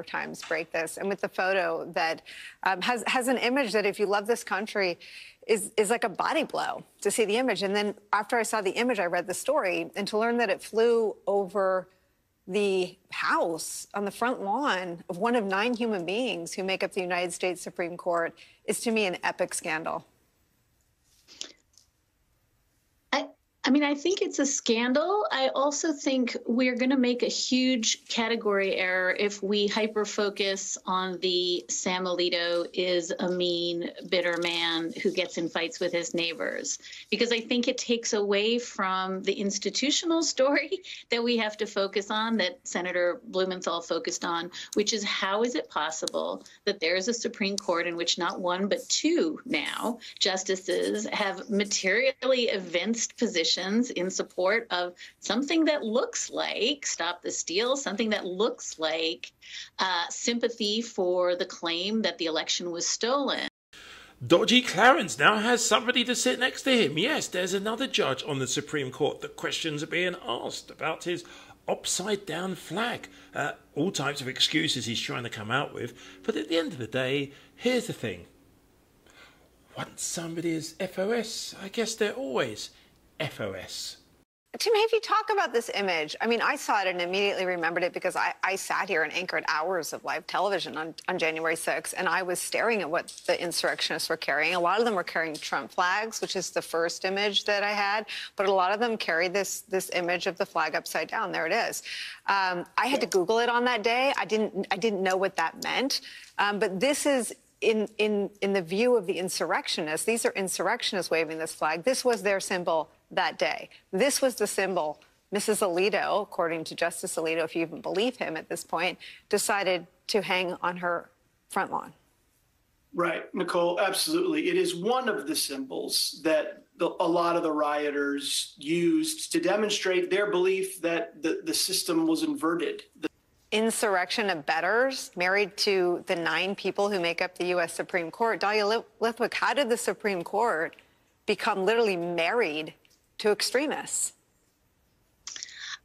Times break this, and with the photo that has an image that, if you love this country, is like a body blow to see the image. And then after I saw the image, I read the story, and to learn that it flew over the house on the front lawn of one of 9 human beings who make up the United States Supreme Court is, to me, an epic scandal. I mean, I think it's a scandal. I also think we're going to make a huge category error if we hyper-focus on the Sam Alito is a mean, bitter man who gets in fights with his neighbors, because I think it takes away from the institutional story that we have to focus on, that Senator Blumenthal focused on, which is how is it possible that there is a Supreme Court in which not one but 2 now justices have materially evinced positions in support of something that looks like Stop the Steal, something that looks like sympathy for the claim that the election was stolen. Dodgy Clarence now has somebody to sit next to him. Yes, there's another judge on the Supreme Court that questions are being asked about his upside-down flag. All types of excuses he's trying to come out with. But at the end of the day, here's the thing. Once somebody is FOS, I guess they're always FOS. Tim, if you talk about this image, I mean, I saw it and immediately remembered it because I sat here and anchored hours of live television on January 6th, and I was staring at what the insurrectionists were carrying. A lot of them were carrying Trump flags, which is the first image that I had, but a lot of them carried this image of the flag upside down. There it is. I had to Google it on that day. I didn't know what that meant, but this is in the view of the insurrectionists. These are insurrectionists waving this flag. This was their symbol that day. This was the symbol Mrs. Alito, according to Justice Alito, if you even believe him at this point, decided to hang on her front lawn. Right, Nicole, absolutely. It is one of the symbols that a lot of the rioters used to demonstrate their belief that the system was inverted. Insurrection abettors married to the 9 people who make up the U.S. Supreme Court. Dahlia Lithwick, how did the Supreme Court become literally married to extremists?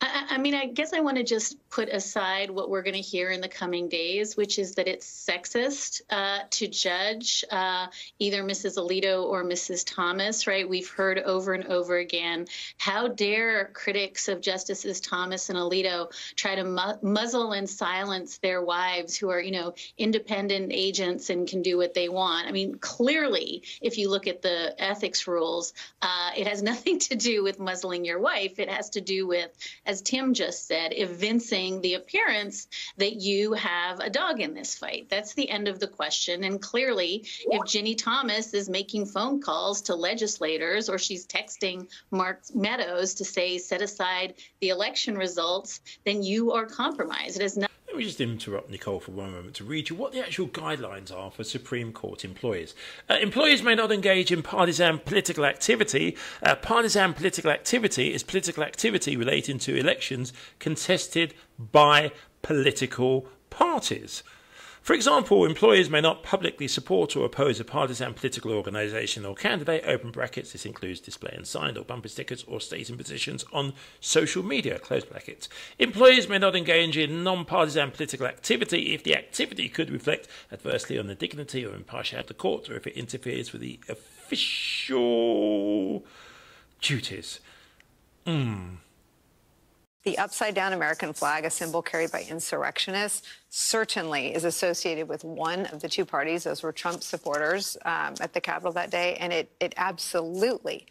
I mean, I guess I want to just put aside what we're going to hear in the coming days, which is that it's sexist to judge either Mrs. Alito or Mrs. Thomas, right? We've heard over and over again, how dare critics of Justices Thomas and Alito try to muzzle and silence their wives who are, you know, independent agents and can do what they want. I mean, clearly, if you look at the ethics rules, it has nothing to do with muzzling your wife. It has to do with, as Tim just said, evincing the appearance that you have a dog in this fight. That's the end of the question. And clearly, if Ginny Thomas is making phone calls to legislators or she's texting Mark Meadows to say, set aside the election results, then you are compromised. It is not. Let me just interrupt Nicole for one moment to read you what the actual guidelines are for Supreme Court employees. Employees may not engage in partisan political activity. Partisan political activity is political activity relating to elections contested by political parties. For example, employees may not publicly support or oppose a partisan political organisation or candidate, open brackets. This includes displaying signed or bumper stickers or stating positions on social media, close brackets. Employees may not engage in non-partisan political activity if the activity could reflect adversely on the dignity or impartiality of the court, or if it interferes with the official duties. The upside-down American flag, a symbol carried by insurrectionists, certainly is associated with one of the 2 parties. Those were Trump supporters at the Capitol that day, and it absolutely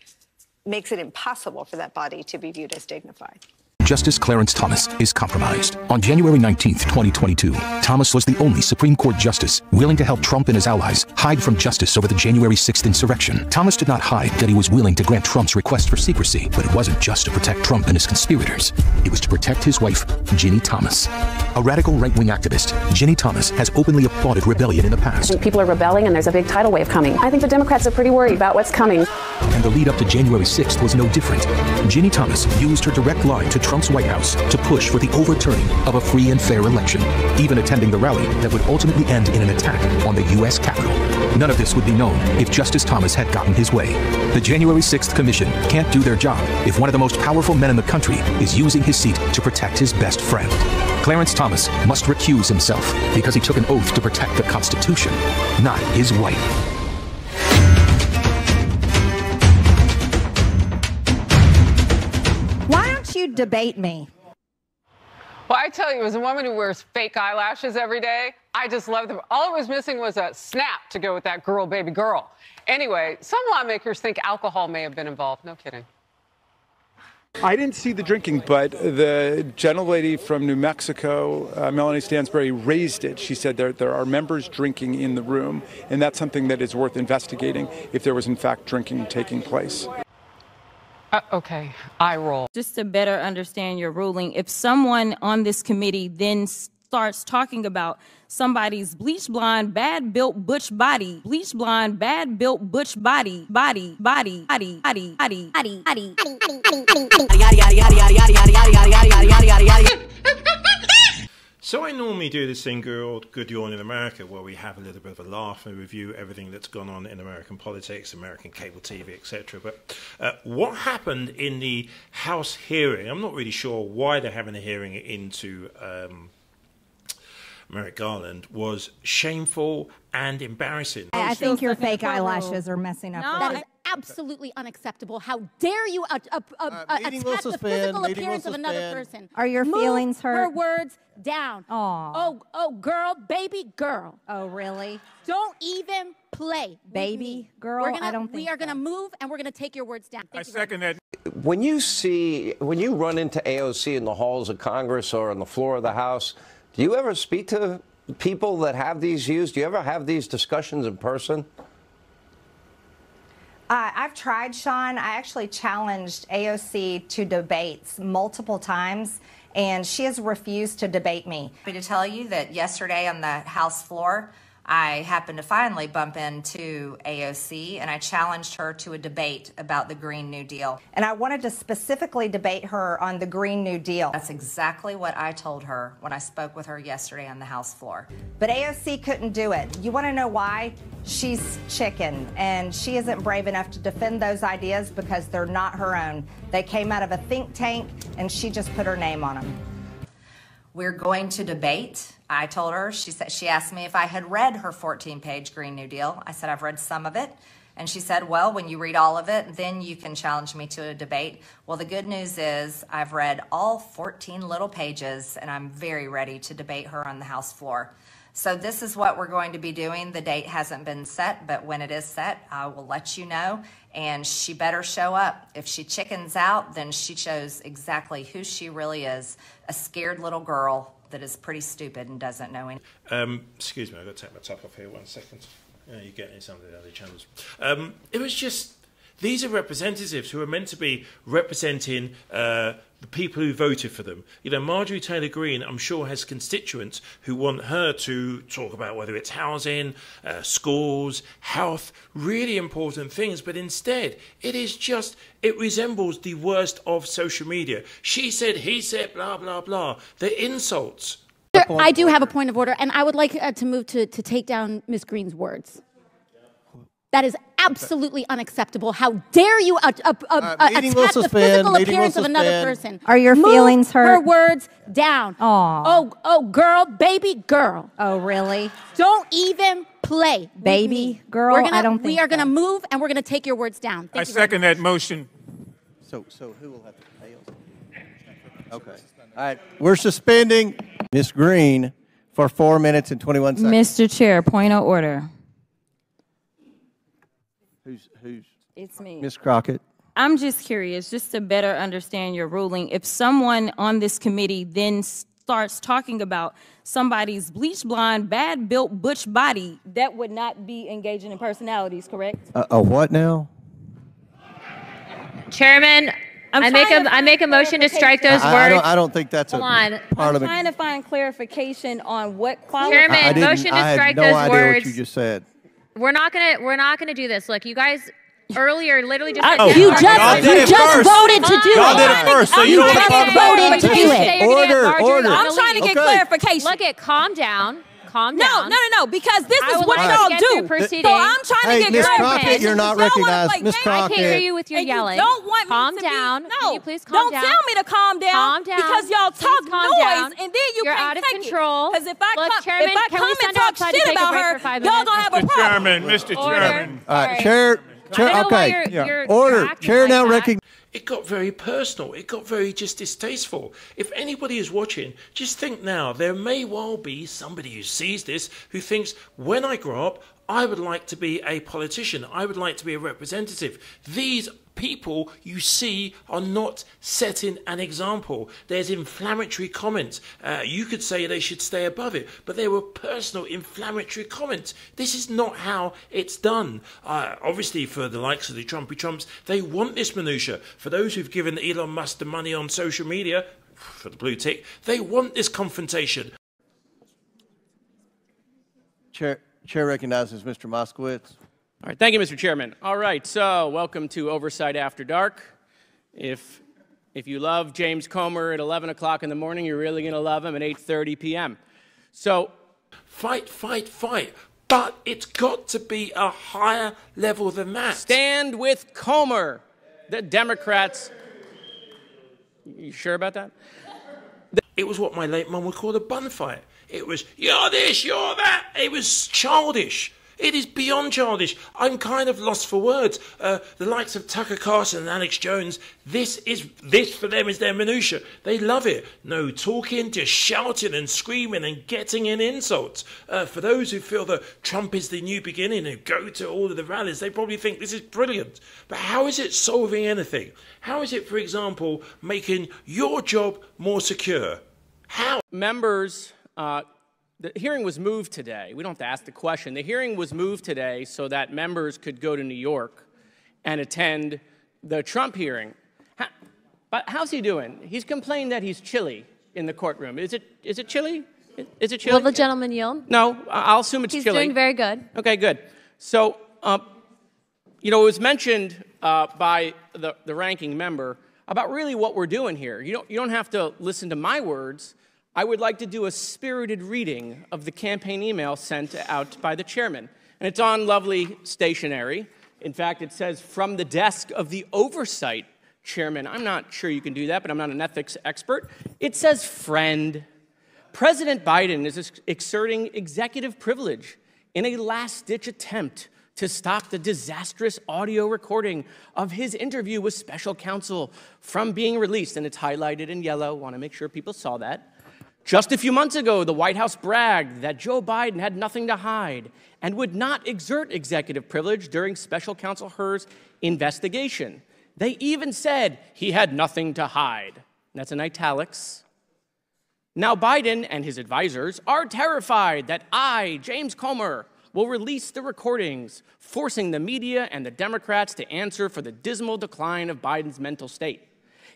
makes it impossible for that body to be viewed as dignified. Justice Clarence Thomas is compromised. On January 19, 2022, Thomas was the only Supreme Court justice willing to help Trump and his allies hide from justice over the January 6th insurrection. Thomas did not hide that he was willing to grant Trump's request for secrecy, but it wasn't just to protect Trump and his conspirators. It was to protect his wife, Ginny Thomas. A radical right-wing activist, Ginny Thomas has openly applauded rebellion in the past. I think people are rebelling and there's a big tidal wave coming. I think the Democrats are pretty worried about what's coming. And the lead up to January 6th was no different. Ginny Thomas used her direct line to Trump's White House to push for the overturning of a free and fair election, even attending the rally that would ultimately end in an attack on the U.S. Capitol. None of this would be known if Justice Thomas had gotten his way. The January 6th Commission can't do their job if one of the most powerful men in the country is using his seat to protect his best friend. Clarence Thomas must recuse himself because he took an oath to protect the Constitution, not his wife. Why don't you debate me? Well, I tell you, as a woman who wears fake eyelashes every day, I just love them. All it was missing was a snap to go with that girl, baby girl. Anyway, some lawmakers think alcohol may have been involved. No kidding. I didn't see the drinking, but the gentlelady from New Mexico, Melanie Stansbury, raised it. She said there are members drinking in the room, and that's something that is worth investigating if there was, in fact, drinking taking place. Okay, I roll. Just to better understand your ruling, if someone on this committee then starts talking about somebody's bleach blonde, bad built butch body, bleach blonde, bad built butch body. So I normally do this thing called Good Yawn in America, where we have a little bit of a laugh and review everything that's gone on in American politics, American cable TV, etc. But what happened in the House hearing, I'm not really sure why they're having a hearing into Merrick Garland, was shameful and embarrassing. I think your fake eyelashes are messing up. That is absolutely ununacceptable. How dare you attack the physical appearance of another person? Are your feelings hurt? Her words down. Oh, girl, baby girl. Oh, really? Don't even play. Baby girl? I don't think we are going to move, and we're going to take your words down. I second that. When you run into AOC in the halls of Congress or on the floor of the House, do you ever speak to people that have these views? Do you ever have these discussions in person? I've tried, Sean. I actually challenged AOC to debates multiple times, and she has refused to debate me. To tell you that yesterday on the House floor, I happened to finally bump into AOC, and I challenged her to a debate about the Green New Deal. And I wanted to specifically debate her on the Green New Deal. That's exactly what I told her when I spoke with her yesterday on the House floor. But AOC couldn't do it. You want to know why? She's chicken, and she isn't brave enough to defend those ideas because they're not her own. They came out of a think tank, and she just put her name on them. We're going to debate. I told her, she asked me if I had read her 14-page Green New Deal. I said, I've read some of it. And she said, well, when you read all of it, then you can challenge me to a debate. Well, the good news is I've read all 14 little pages, and I'm very ready to debate her on the House floor. So this is what we're going to be doing. The date hasn't been set, but when it is set, I will let you know. And she better show up. If she chickens out, then she shows exactly who she really is, a scared little girl that is pretty stupid and doesn't know anything. Excuse me, I've got to take my top off here 1 second. You're getting some of the other channels. It was just, these are representatives who are meant to be representing the people who voted for them. You know, Marjorie Taylor Greene, I'm sure, has constituents who want her to talk about whether it's housing, schools, health, really important things. But instead, it resembles the worst of social media. She said, he said, blah, blah, blah. The insults. I do have a point of order, and I would like to move to take down Ms. Greene's words. That is absolutely unacceptable. How dare you attack the physical appearance of another person? Are your feelings hurt? Her words down. Oh, girl, baby girl. Oh, really? Don't even play. Baby girl? I don't think we are going to move, and we're going to take your words down. I second that motion. So who will have to pay? Okay. All right. We're suspending Ms. Greene for 4 minutes and 21 seconds. Mr. Chair, point of order. Who's? It's me. Ms. Crockett. I'm just curious, just to better understand your ruling, if someone on this committee then starts talking about somebody's bleach blonde, bad built butch body, that would not be engaging in personalities, correct? A what now? Chairman, I make a motion to strike those words. I don't think that's I'm trying to find clarification on what quality. Chairman, motion to strike those words. I had no idea what you just said. We're not gonna do this. Look, you guys earlier literally just you just voted to do it. Y'all did it first, so you don't want to talk about voted to do it. Order. I'm trying to get clarification. Look, calm down. Calm down. No, because this I is would what like y'all to get do. through proceedings. So I'm trying to get Ms. your Crockett, attention. you're not Y'all wanna recognized. play Ms. games. Crockett. I can't hear you with your And yelling. You don't want calm me to down. Be, Can no, you please calm don't down? tell me to calm down. Calm down. Because y'all Please talk calm noise, down. and then you You're can't out of take control. Because if Look, I Chairman, come can we and send talk outside to shit take a about break her, for 5 y'all minutes? gonna have a Mr. problem. Chairman, Mr. Chairman. All right, Chair, I don't know why okay. you're Order. acting Chair like now that. recognizes. It got very personal. It got very just distasteful. If anybody is watching, just think now, there may well be somebody who sees this who thinks, when I grow up, I would like to be a politician. I would like to be a representative. These people you see are not setting an example. There's inflammatory comments. You could say they should stay above it, but they were personal inflammatory comments. This is not how it's done. Obviously, for the likes of the Trumpy Trumps, they want this minutia. For those who've given Elon Musk the money on social media, for the blue tick, they want this confrontation. Chair recognizes Mr. Moskowitz. All right, thank you, Mr. Chairman. All right, so welcome to Oversight After Dark. If you love James Comer at 11 o'clock in the morning, you're really going to love him at 8:30 p.m. So, fight, but it's got to be a higher level than that. Stand with Comer. The Democrats. You sure about that? It was what my late mum would call a bun fight. It was, you're this, you're that. It was childish. It is beyond childish. I'm kind of lost for words. The likes of Tucker Carlson and Alex Jones, this for them is their minutiae. They love it. No talking, just shouting and screaming and getting in insults. For those who feel that Trump is the new beginning and go to all of the rallies, they probably think this is brilliant. But how is it solving anything? How is it, for example, making your job more secure? How? Members... the hearing was moved today. We don't have to ask the question. The hearing was moved today so that members could go to New York and attend the Trump hearing. But how's he doing? He's complained that he's chilly in the courtroom. Is it chilly? Is it chilly? Will the gentleman yield? No, I'll assume it's He's chilly. doing very good. Okay, good. So, it was mentioned by the ranking member about really what we're doing here. You don't have to listen to my words. I would like to do a spirited reading of the campaign email sent out by the chairman. And it's on lovely stationery. In fact, it says, from the desk of the oversight chairman. I'm not sure you can do that, but I'm not an ethics expert. It says, friend. President Biden is exerting executive privilege in a last-ditch attempt to stop the disastrous audio recording of his interview with special counsel from being released. And it's highlighted in yellow. Want to make sure people saw that. Just a few months ago, the White House bragged that Joe Biden had nothing to hide and would not exert executive privilege during special counsel Hur's investigation. They even said he had nothing to hide. That's in italics. Now Biden and his advisors are terrified that I, James Comer, will release the recordings, forcing the media and the Democrats to answer for the dismal decline of Biden's mental state.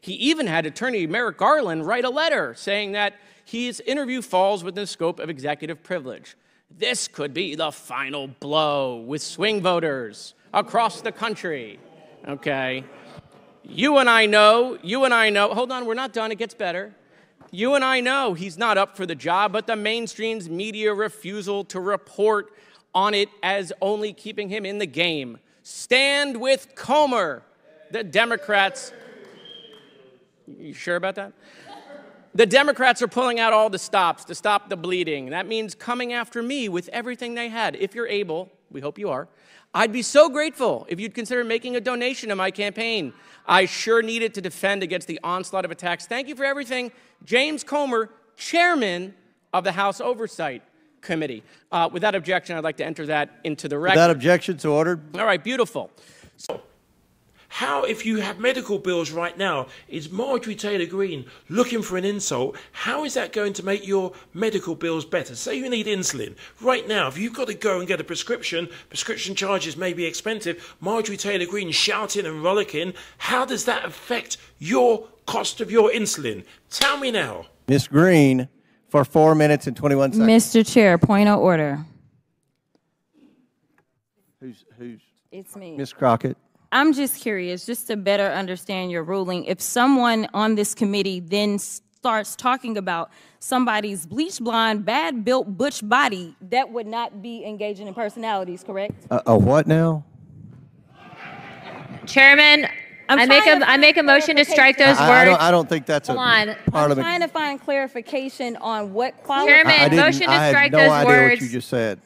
He even had attorney Merrick Garland write a letter saying that his interview falls within the scope of executive privilege. This could be the final blow with swing voters across the country. Okay. You and I know, hold on, we're not done, it gets better. You and I know he's not up for the job, but the mainstream's media refusal to report on it as only keeping him in the game. Stand with Comer. The Democrats... You sure about that? The Democrats are pulling out all the stops to stop the bleeding. That means coming after me with everything they had. If you're able, we hope you are, I'd be so grateful if you'd consider making a donation to my campaign. I sure need it to defend against the onslaught of attacks. Thank you for everything. James Comer, chairman of the House Oversight Committee. Without objection, I'd like to enter that into the record. Without objection, so ordered. All right, beautiful. How, if you have medical bills right now, is Marjorie Taylor Greene looking for an insult? How is that going to make your medical bills better? Say you need insulin. Right now, if you've got to go and get a prescription charges may be expensive, Marjorie Taylor Greene shouting and rollicking, how does that affect your cost of your insulin? Tell me now. Ms. Greene, for 4 minutes and 21 seconds. Mr. Chair, point of order. Who's? It's me. Ms. Crockett. I'm just curious, just to better understand your ruling. If someone on this committee then starts talking about somebody's bleach blonde, bad built butch body, that would not be engaging in personalities, correct? A what now? Chairman, I make a motion to strike those words. I don't think that's Hold a on. part of I'm it. trying to find clarification on what quality. Chairman, motion to strike I those had no idea words. what you just said.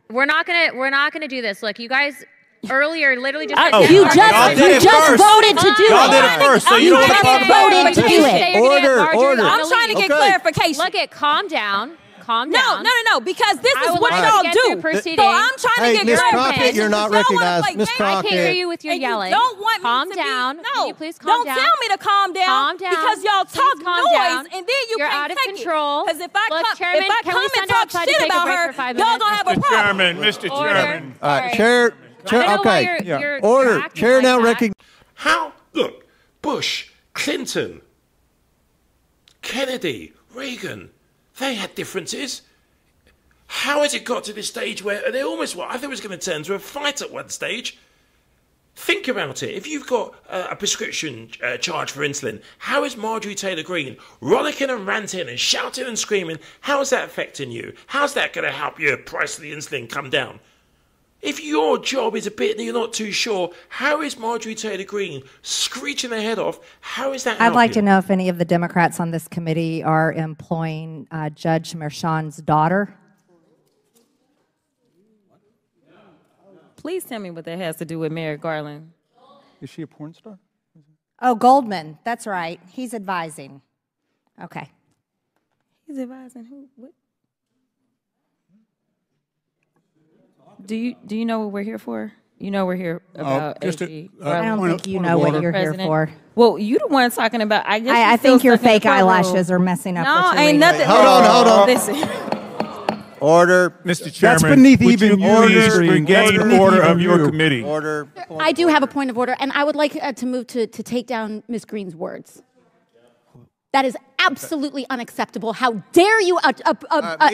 We're not gonna do this. Look, you guys earlier literally just. You just voted to do it. Y'all did it first, so you don't want to talk about voted to do it. Order. I'm trying to get clarification. Look at, calm down. Calm down. No, because this I is would what like y'all to get do. through proceeding. So I'm trying to get Miss clarification. Crockett, you're not Y'all wanna recognized. play Miss games. Crockett. I can't hear you with your And yelling. You don't want calm me down. To be, Can no, you please calm down? Don't tell me to calm down. Calm down. Because y'all Please talk calm noise, down. and then you You're can't out of take control. Because if I Look, come, Chairman, if I can come we and send talk outside to shit take a about break her, for 5 y'all minutes? gonna have a problem. Mr. Order. Chairman. All right, Sorry. Chair. I don't know why Okay. you're Order. acting Chair like now that. recognizes. How? Look, Bush, Clinton, Kennedy, Reagan, they had differences. How has it got to this stage where they almost, I think it was going to turn to a fight at one stage? Think about it. If you've got a prescription charge for insulin, how is Marjorie Taylor Greene rollicking and ranting and shouting and screaming? How is that affecting you? How's that going to help your price of the insulin come down? If your job is a bit and you're not too sure, how is Marjorie Taylor Greene screeching their head off? How is that I'd like helping? to know if any of the Democrats on this committee are employing Judge Merchan's daughter. Please tell me what that has to do with Merrick Garland. Is she a porn star? Oh, Goldman. That's right. He's advising. Okay. He's advising who? What? Do you know what we're here for? You know we're here about just AG. I don't think you know what you're here for. Well, you the one talking about. I guess I think your fake eyelashes are messing up. No, what you're ain't reading. nothing. Hold on. Listen. Order. Mr. Chairman, That's beneath would even you you, please Mr. Green. That's regain beneath order even of your you. committee? Order. I do have a point of order, and I would like to move to take down Ms. Green's words. That is absolutely unacceptable. How dare you attack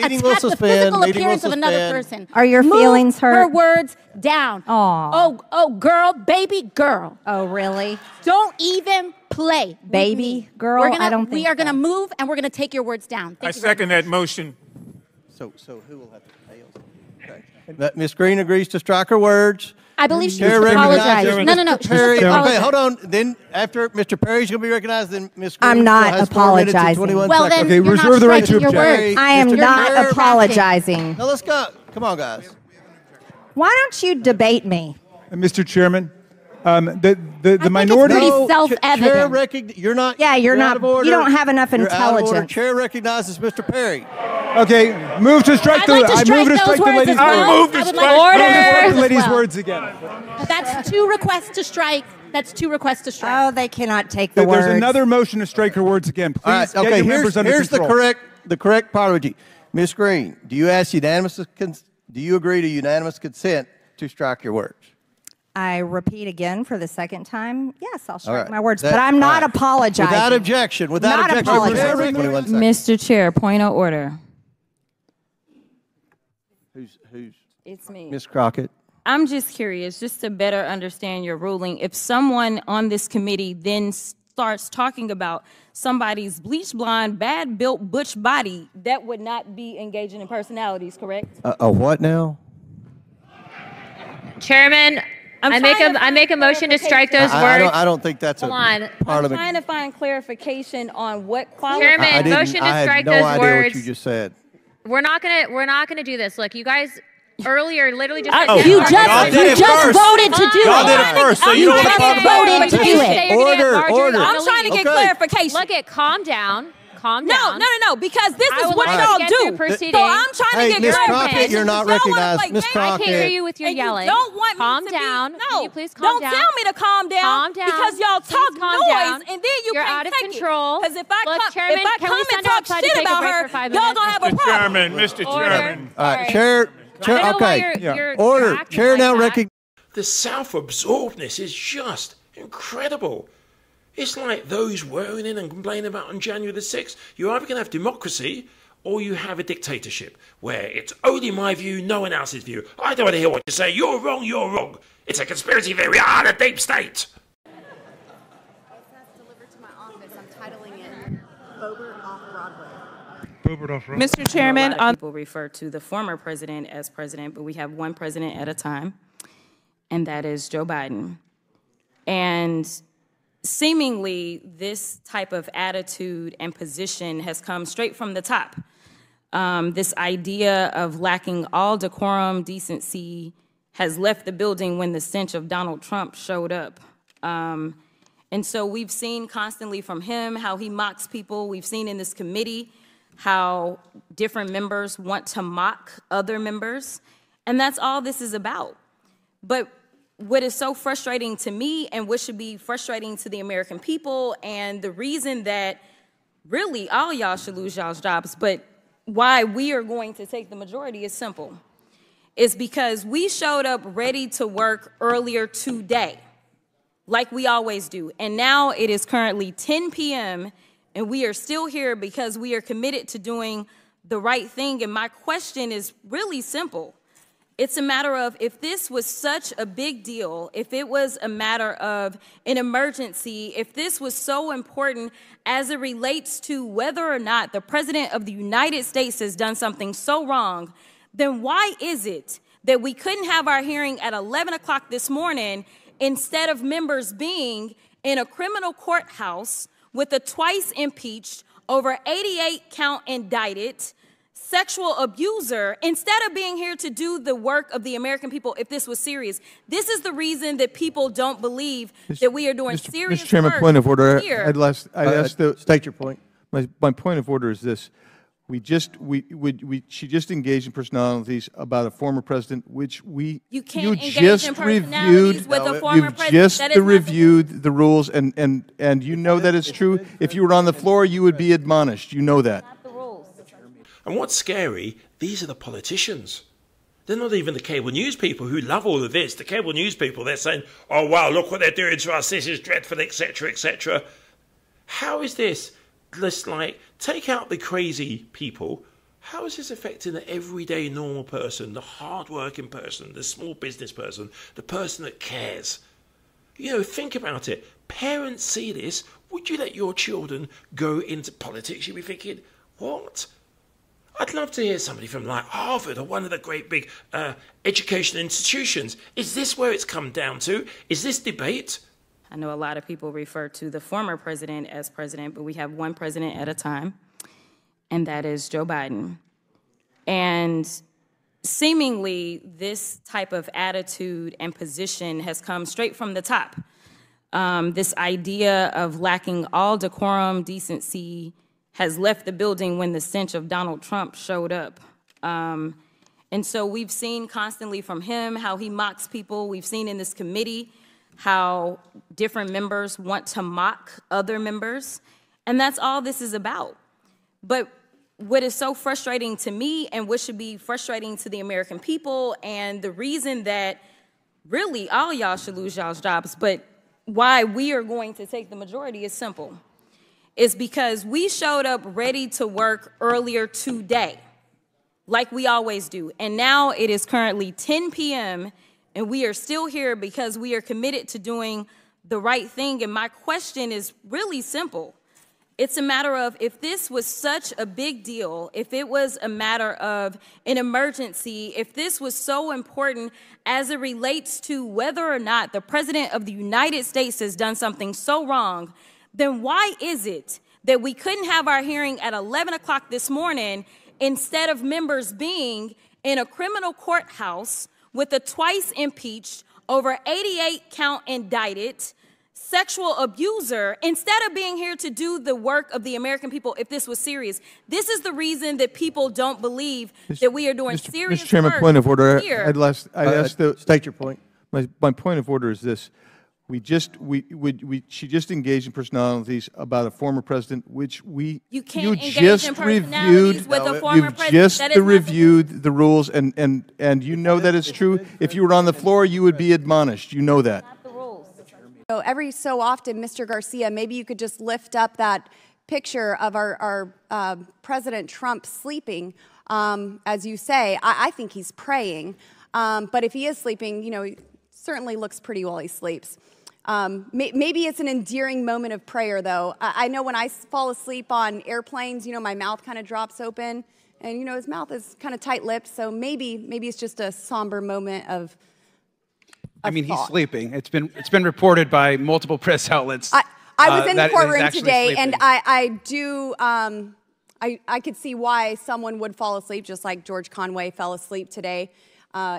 meeting will the suspend. physical Meeting will appearance of another suspend. person? Are your Move feelings hurt? her words down. Aw. Oh, girl, baby girl. Oh, really? Don't even play. with Baby me. girl? We're gonna, I don't think we are going to so. move, and we're going to take your words down. I Thank you very second that motion. So who will have to pay us? Okay. Ms. Green agrees to strike her words. I believe she Chair needs to apologize. recognizes No. Mr. She Perry. needs to apologize. Okay, hold on. Then after Mr. Perry's going to be recognized, then Ms. Green I'm not has 4 minutes and apologizing. 21 Well, seconds. then Okay, you're reserve not the right to striking your object. words. I am Mr. not Perry. apologizing. Now let's go. Come on, guys. Why don't you debate me? Mr. Chairman, the think minority. it's pretty self-evident. Chair you're not. Yeah, you're not. out of order. You don't have enough You're out of order. intelligence. Chair recognizes Mr. Perry. Okay, move to strike I'd the. like to I strike move to those strike the words lady's as well. words. move to I would strike- like Move to to strike the as lady's well. words again. That's 2 requests to strike. That's 2 requests to strike. Oh, they cannot take the There's words. another motion to strike her words again. Please All right. get Okay. your members under Here's control. the correct apology. Ms. Green, do you agree to unanimous consent to strike your words? I repeat again for the second time. Yes, I'll All strike right. my words, That- but I'm not all right. apologizing. Without objection. Without Not objection. apologizing. 21 seconds. Mr. Chair, point of order. Who's It's me. Ms. Crockett? I'm just curious, just to better understand your ruling. If someone on this committee then starts talking about somebody's bleach blonde, bad built butch body, that would not be engaging in personalities, correct? A what now? Chairman, I make a motion to strike those words. I don't think that's Hold a on. part I'm of it. trying to find clarification on what quality. Chairman, I didn't- motion to I strike had no those idea words. what you just said. We're not gonna do this. Look, you guys earlier literally just. You just voted to do Y'all did it. it first, so you don't want to talk about voted to do it. Order. I'm trying to get Okay. clarification. Look at calm down. Calm No, down. because this I is would what like to y'all get do. through proceeding. So I'm trying Hey, to get Ms. clarification. Crockett, you're not Y'all wanna recognized. play Ms. games. Crockett. I can't hear you with your And yelling. You don't want calm me to down. Be, Can no, you please calm don't down? tell me to calm down. Calm down. Because y'all Please talk calm noise, down. and then you You're can't out of take control. Because if Look, I Chairman, come can we and send talk outside to shit take a about break her, for 5 y'all minutes? gonna have a Mr. problem. Chairman, Mr. Chairman. All right, Sorry. Chair. I don't know why Okay. you're Order. acting Chair like now that. recognizes. The self-absorbedness is just incredible. It's like those whirling and complaining about on January the 6th. You're either going to have democracy or you have a dictatorship where it's only my view, no one else's view. I don't want to hear what you say. You're wrong, you're wrong. It's a conspiracy theory. The deep state. Delivered to my office. I'm titling it Bober office. Mr. Chairman, people refer to the former president as president, but we have one president at a time, and that is Joe Biden. And seemingly, this type of attitude and position has come straight from the top. This idea of lacking all decorum, decency, has left the building when the stench of Donald Trump showed up. And so we've seen constantly from him how he mocks people. We've seen in this committee how different members want to mock other members. And that's all this is about. But what is so frustrating to me and what should be frustrating to the American people, and the reason that really all y'all should lose y'all's jobs, but why we are going to take the majority is simple. It's because we showed up ready to work earlier today, like we always do. And now it is currently 10 p.m., and we are still here because we are committed to doing the right thing. And my question is really simple. It's a matter of, if this was such a big deal, if it was a matter of an emergency, if this was so important as it relates to whether or not the President of the United States has done something so wrong, then why is it that we couldn't have our hearing at 11 o'clock this morning instead of members being in a criminal courthouse with a twice impeached, over 88 count indicted sexual abuser, instead of being here to do the work of the American people if this was serious? This is the reason that people don't believe that we are doing serious Mr. Chairman, work point of order. here. I'd ask state your point. My point of order is this. She just engaged in personalities about a former president, which you can't engage in personalities with a former president. You just reviewed the rules, and you know that it's true. If you were on the floor, you would be admonished. You know that. And what's scary, these are the politicians. They're not even the cable news people who love all of this. The cable news people, they're saying, oh, wow, look what they're doing to us. This is dreadful, etc., etc. How is this? Just like, take out the crazy people. How is this affecting the everyday normal person, the hard-working person, the small business person, the person that cares? You know, think about it. Parents see this. Would you let your children go into politics? You'd be thinking, what? I'd love to hear somebody from like Harvard or one of the great big educational institutions. Is this where it's come down to? Is this debate? I know a lot of people refer to the former president as president, but we have one president at a time, and that is Joe Biden. And seemingly, this type of attitude and position has come straight from the top. This idea of lacking all decorum, decency, has left the building when the stench of Donald Trump showed up. And so we've seen constantly from him how he mocks people. We've seen in this committee how different members want to mock other members. And that's all this is about. But what is so frustrating to me and what should be frustrating to the American people, and the reason that really all y'all should lose y'all's jobs, but why we are going to take the majority is simple. It's because we showed up ready to work earlier today, like we always do. And now it is currently 10 p.m., and we are still here because we are committed to doing the right thing. And my question is really simple. It's a matter of, if this was such a big deal, if it was a matter of an emergency, if this was so important as it relates to whether or not the President of the United States has done something so wrong, then why is it that we couldn't have our hearing at 11 o'clock this morning instead of members being in a criminal courthouse with a twice impeached, over 88 count indicted sexual abuser, instead of being here to do the work of the American people if this was serious? This is the reason that people don't believe that we are doing serious Mr. Chairman, work point of order. here. I'd ask state your point. My point of order is this. She just engaged in personalities about a former president, which you can't engage in personalities with a former president. You just reviewed the rules, and you know that it's true. If you were on the floor, you would be admonished. You know that. So every so often, Mr. Garcia, maybe you could just lift up that picture of our President Trump sleeping. As you say, I think he's praying. But if he is sleeping, you know, he certainly looks pretty while he sleeps. Maybe it's an endearing moment of prayer, though. I know when I fall asleep on airplanes, my mouth kind of drops open, and his mouth is kind of tight-lipped. So maybe it's just a somber moment of. I mean, he's sleeping. It's been reported by multiple press outlets. I was in the courtroom today, sleeping. and I do. I could see why someone would fall asleep, just like George Conway fell asleep today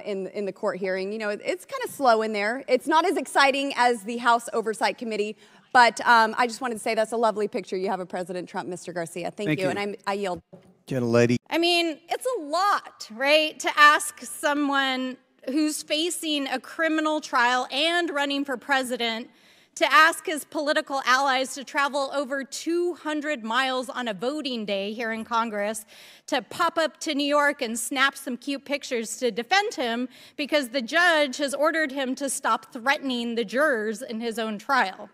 in the court hearing. It's kind of slow in there. It's not as exciting as the House Oversight Committee, but I just wanted to say that's a lovely picture you have of President Trump, Mr. Garcia. Thank you, and I yield. Gentlelady. I mean, it's a lot, right, to ask someone who's facing a criminal trial and running for president to ask his political allies to travel over 200 miles on a voting day here in Congress to pop up to New York and snap some cute pictures to defend him because the judge has ordered him to stop threatening the jurors in his own trial.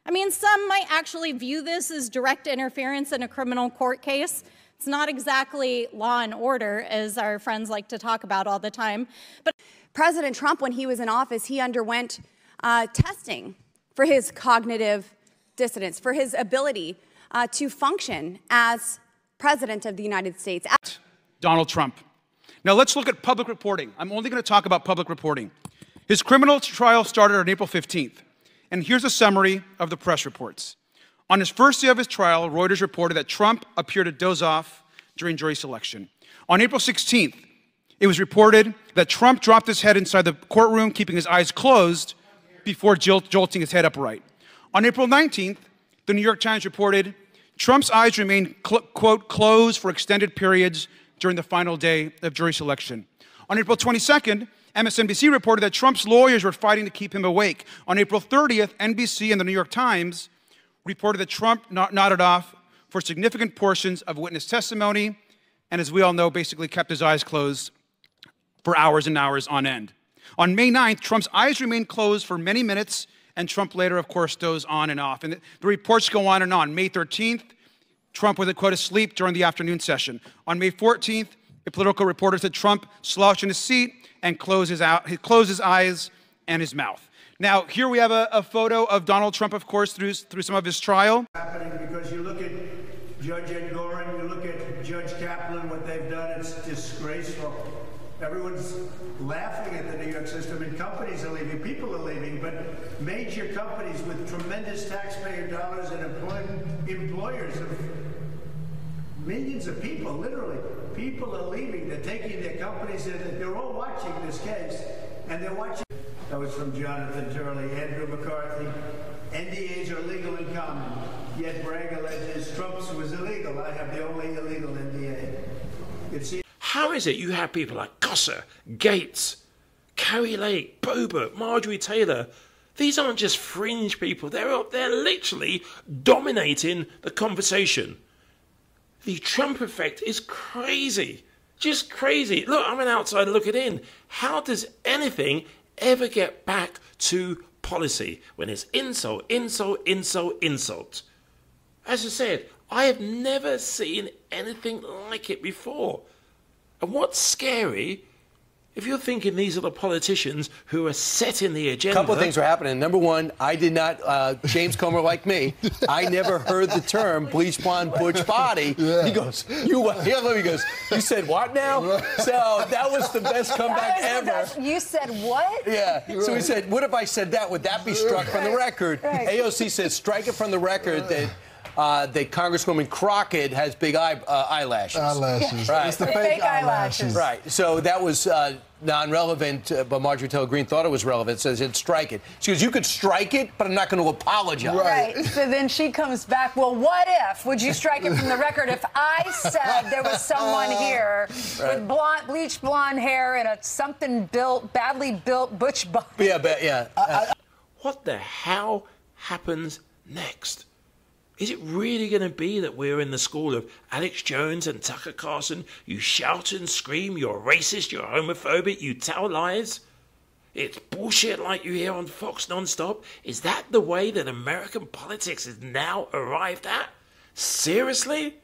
I mean, some might actually view this as direct interference in a criminal court case. It's not exactly law and order, as our friends like to talk about all the time. But President Trump, when he was in office, he underwent testing for his cognitive dissonance, for his ability to function as president of the United States. Donald Trump. Now let's look at public reporting. I'm only going to talk about public reporting. His criminal trial started on April 15th. And here's a summary of the press reports. On his first day of his trial, Reuters reported that Trump appeared to doze off during jury selection. On April 16th, it was reported that Trump dropped his head inside the courtroom, keeping his eyes closed before jolting his head upright. On April 19th, the New York Times reported Trump's eyes remained, quote, closed for extended periods during the final day of jury selection. On April 22nd, MSNBC reported that Trump's lawyers were fighting to keep him awake. On April 30th, NBC and the New York Times reported that Trump nodded off for significant portions of witness testimony, and as we all know, basically kept his eyes closed for hours and hours on end. On May 9th, Trump's eyes remained closed for many minutes, and Trump later, of course, dozed on and off. And the reports go on and on. May 13th, Trump was, quote, asleep during the afternoon session. On May 14th, a political reporter said Trump slouched in his seat and closed his eyes and his mouth. Now, here we have a photo of Donald Trump, of course, through some of his trial. Happening because you look at Judge Engoron, you look at Judge Kaplan, what they've done, it's disgraceful. Everyone's laughing at the New York system, and companies are leaving, people are leaving, but major companies with tremendous taxpayer dollars and employers of millions of people, literally, people are leaving. They're taking their companies, and they're all watching this case, and they're watching. That was from Jonathan Turley, Andrew McCarthy. NDAs are legal in common, yet Bragg alleges Trump's was illegal. I have the only illegal NDA. How is it you have people like Gosser, Gates, Carrie Lake, Boebert, Marjorie Taylor? These aren't just fringe people. They're literally dominating the conversation. The Trump effect is crazy. Just crazy. Look, I'm an outsider looking in. How does anything ever get back to policy when it's insult, insult, insult, insult? As I said, I have never seen anything like it before. And what's scary, if you're thinking these are the politicians who are setting the agenda... A couple of things are happening. Number one, I did not, James Comer like me, I never heard the term bleach blonde butch body. Yeah. He goes, you said what now? So that was the best comeback ever. You said what? Yeah. So he said, what if I said that? Would that be struck from the record? Right. AOC says, strike it from the record that Congresswoman Crockett has big eyelashes. Eyelashes. Right. It's the fake eyelashes. Right. So that was non-relevant, but Marjorie Taylor Greene thought it was relevant, says it'd strike it. She goes, you could strike it, but I'm not going to apologize. Right. So then she comes back, well, what if? Would you strike it from the record if I said there was someone here with bleached blonde hair and a badly built butch body? Yeah. What the hell happens next? Is it really going to be that we're in the school of Alex Jones and Tucker Carlson? You shout and scream, you're racist, you're homophobic, you tell lies? It's bullshit like you hear on Fox nonstop? Is that the way that American politics is now arrived at? Seriously?